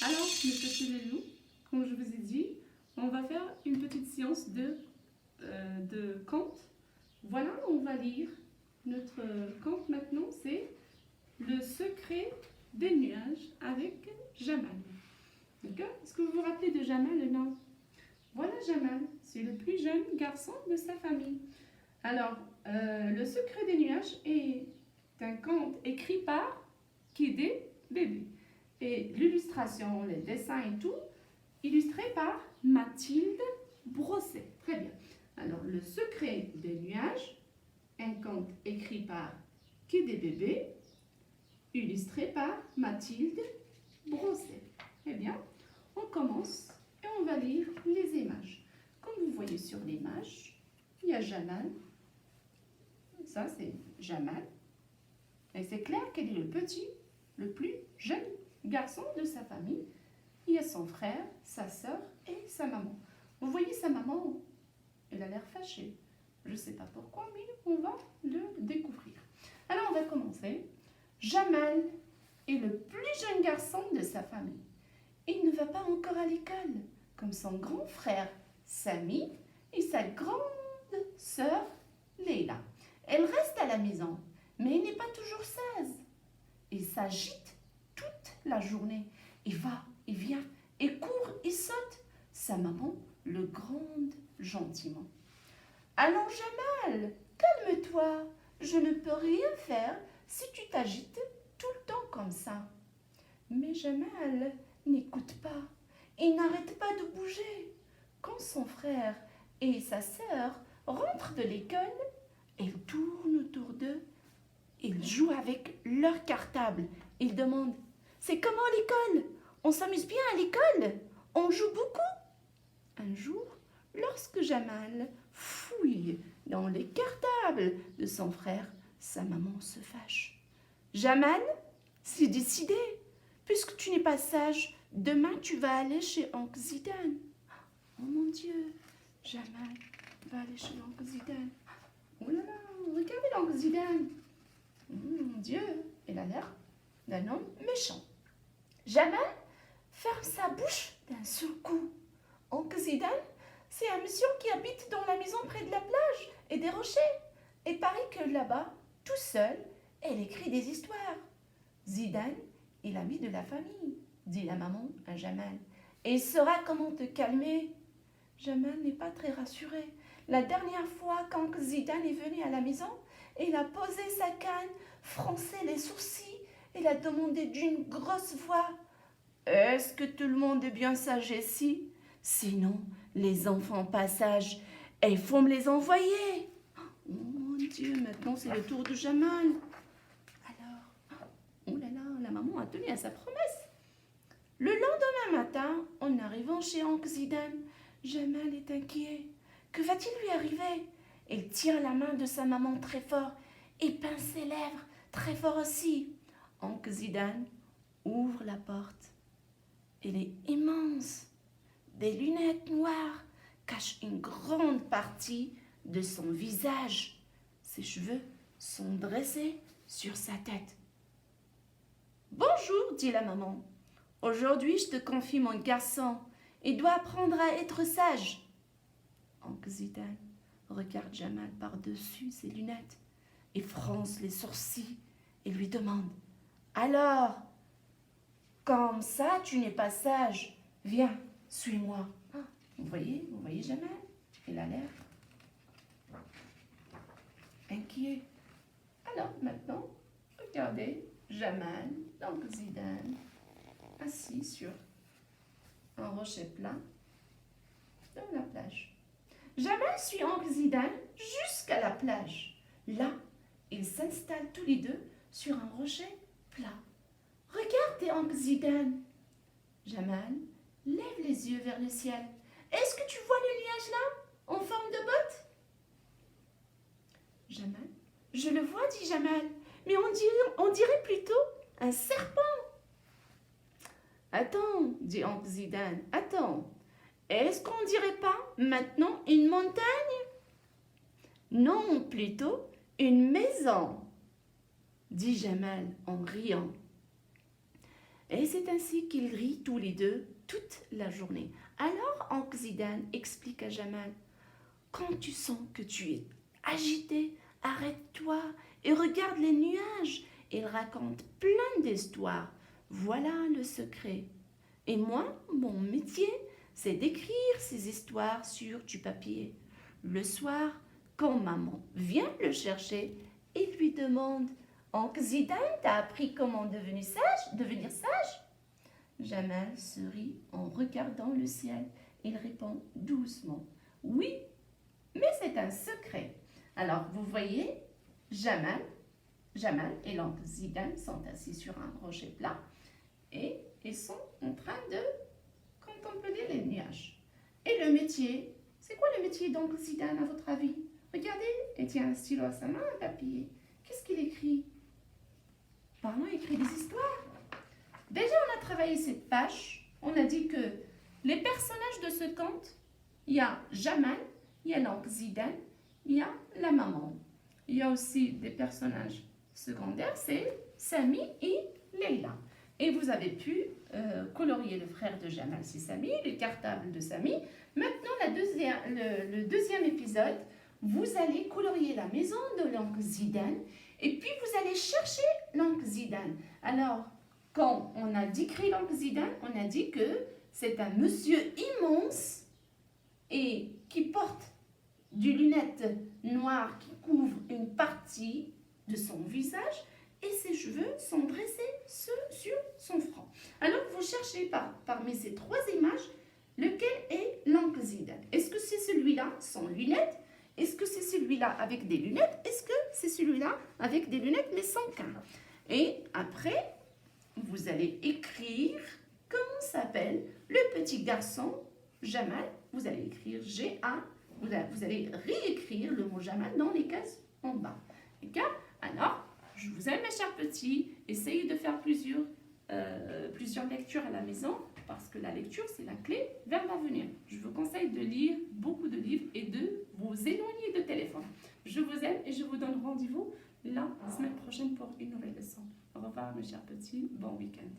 Alors, mes petits loulous, comme je vous ai dit, on va faire une petite séance de conte. Voilà, on va lire notre conte maintenant, c'est Le secret des nuages avec Jamal. D'accord? Est-ce que vous vous rappelez de Jamal, non? Voilà Jamal, c'est le plus jeune garçon de sa famille. Alors, Le secret des nuages est un conte écrit par Kidé Bébé. Et l'illustration, les dessins et tout, illustré par Mathilde Brosset. Très bien. Alors, Le secret des nuages, un conte écrit par Kidé Bébé, illustré par Mathilde Brosset. Très bien. On commence et on va lire les images. Comme vous voyez sur l'image, il y a Jamal. Ça, c'est Jamal. Et c'est clair qu'elle est le plus jeune garçon de sa famille. Il y a son frère, sa sœur et sa maman. Vous voyez sa maman, elle a l'air fâchée. Je ne sais pas pourquoi, mais on va le découvrir. Alors, on va commencer. Jamal est le plus jeune garçon de sa famille. Il ne va pas encore à l'école, comme son grand frère Sami et sa grande sœur Leila. Elle reste à la maison, mais elle n'est pas toujours sage. Il s'agite toute la journée. Il va, il vient, il court, il saute. Sa maman le gronde gentiment. Allons, Jamal, calme-toi. Je ne peux rien faire si tu t'agites tout le temps comme ça. Mais Jamal n'écoute pas. Il n'arrête pas de bouger. Quand son frère et sa sœur rentrent de l'école, ils tournent autour d'eux. Ils jouent avec leur cartable. Ils demandent « C'est comment l'école? On s'amuse bien à l'école? On joue beaucoup ?» Un jour, lorsque Jamal fouille dans les cartables de son frère, sa maman se fâche. « Jamal, c'est décidé. Puisque tu n'es pas sage, demain tu vas aller chez Oncle Zidane. » Oh mon Dieu, Jamal va aller chez Oncle Zidane. Oh là là, regardez l'Oncle Zidane. Mon Dieu, il a l'air d'un homme méchant. Jamal ferme sa bouche d'un seul coup. Oncle Zidane, c'est un monsieur qui habite dans la maison près de la plage et des rochers. Et paraît que là-bas, tout seul, elle écrit des histoires. Zidane est l'ami de la famille, dit la maman à Jamal. Et il saura comment te calmer. Jamal n'est pas très rassuré. La dernière fois qu'Oncle Zidane est venu à la maison, il a posé sa canne, froncé les sourcils et a demandé d'une grosse voix « Est-ce que tout le monde est bien sage ici? Sinon, les enfants pas sages, il faut me les envoyer. » Oh mon Dieu, maintenant c'est le tour de Jamal. Alors, oh là là, la maman a tenu à sa promesse. Le lendemain matin, en arrivant chez Oncle Zidane, Jamal est inquiet. Que va-t-il lui arriver? Il tient la main de sa maman très fort et pince ses lèvres très fort aussi. Oncle Zidane ouvre la porte. Elle est immense. Des lunettes noires cachent une grande partie de son visage. Ses cheveux sont dressés sur sa tête. « Bonjour, dit la maman. Aujourd'hui, je te confie mon garçon. Il doit apprendre à être sage. » Oncle Zidane regarde Jamal par-dessus ses lunettes et fronce les sourcils et lui demande « Alors, comme ça, tu n'es pas sage. Viens, suis-moi. » Vous voyez Jamal? Il a l'air inquiet. Alors maintenant, regardez Jamal, l'oncle Zidane, assis sur un rocher plat dans la plage. Jamal suit Oncle Zidane jusqu'à la plage. Là, ils s'installent tous les deux sur un rocher plat. « Regardez, Oncle Zidane. » Jamal lève les yeux vers le ciel. « Est-ce que tu vois le nuage là, en forme de botte? » Jamal, « Je le vois, dit Jamal, mais on dirait plutôt un serpent. » « Attends, dit Oncle Zidane, attends. Est-ce qu'on dirait pas maintenant une montagne? » « Non, plutôt une maison, dit Jamal en riant. Et c'est ainsi qu'ils rient tous les deux toute la journée. Alors Oncle Zidane explique à Jamal, quand tu sens que tu es agité, arrête-toi et regarde les nuages. Ils racontent plein d'histoires. Voilà le secret. Et moi, mon métier, c'est d'écrire ces histoires sur du papier. Le soir, quand maman vient le chercher, il lui demande, Oncle Zidane, t'as appris comment devenir sage? Jamal sourit en regardant le ciel. Il répond doucement, oui, mais c'est un secret. Alors, vous voyez, Jamal et l'oncle Zidane sont assis sur un rocher plat et ils sont en train de contempler les nuages. Et le métier, c'est quoi le métier d'oncle Zidane à votre avis? Regardez, il tient un stylo à sa main, un papier. Qu'est-ce qu'il écrit? Apparemment, il écrit des histoires. Déjà, on a travaillé cette page. On a dit que les personnages de ce conte, il y a Jamal, il y a l'oncle Zidane, il y a la maman. Il y a aussi des personnages secondaires, c'est Samy et Leila. Et vous avez pu colorier le frère de Jamal, c'est Samy, le cartable de Samy. Maintenant, le deuxième épisode, vous allez colorier la maison de l'oncle Zidane et puis vous allez chercher l'oncle Zidane. Alors, quand on a décrit l'oncle Zidane, on a dit que c'est un monsieur immense et qui porte des lunettes noires qui couvrent une partie de son visage et ses cheveux sont dressés sur son front. Alors, vous cherchez parmi ces trois images lequel est l'oncle Zidane. Est-ce que c'est celui-là sans lunettes? Est-ce que c'est celui-là avec des lunettes? Est-ce que c'est celui-là avec des lunettes mais sans quin? Et après, vous allez écrire comment s'appelle le petit garçon Jamal. Vous allez écrire G-A. Vous allez réécrire le mot Jamal dans les cases en bas. D'accord? Alors, je vous aime mes chers petits. Essayez de faire plusieurs lectures à la maison parce que la lecture, c'est la clé vers l'avenir. Je vous conseille de lire beaucoup de livres et de vous éloigner de téléphone. Je vous aime et je vous donne rendez-vous la semaine prochaine pour une nouvelle leçon. Au revoir mes chers petits, bon week-end.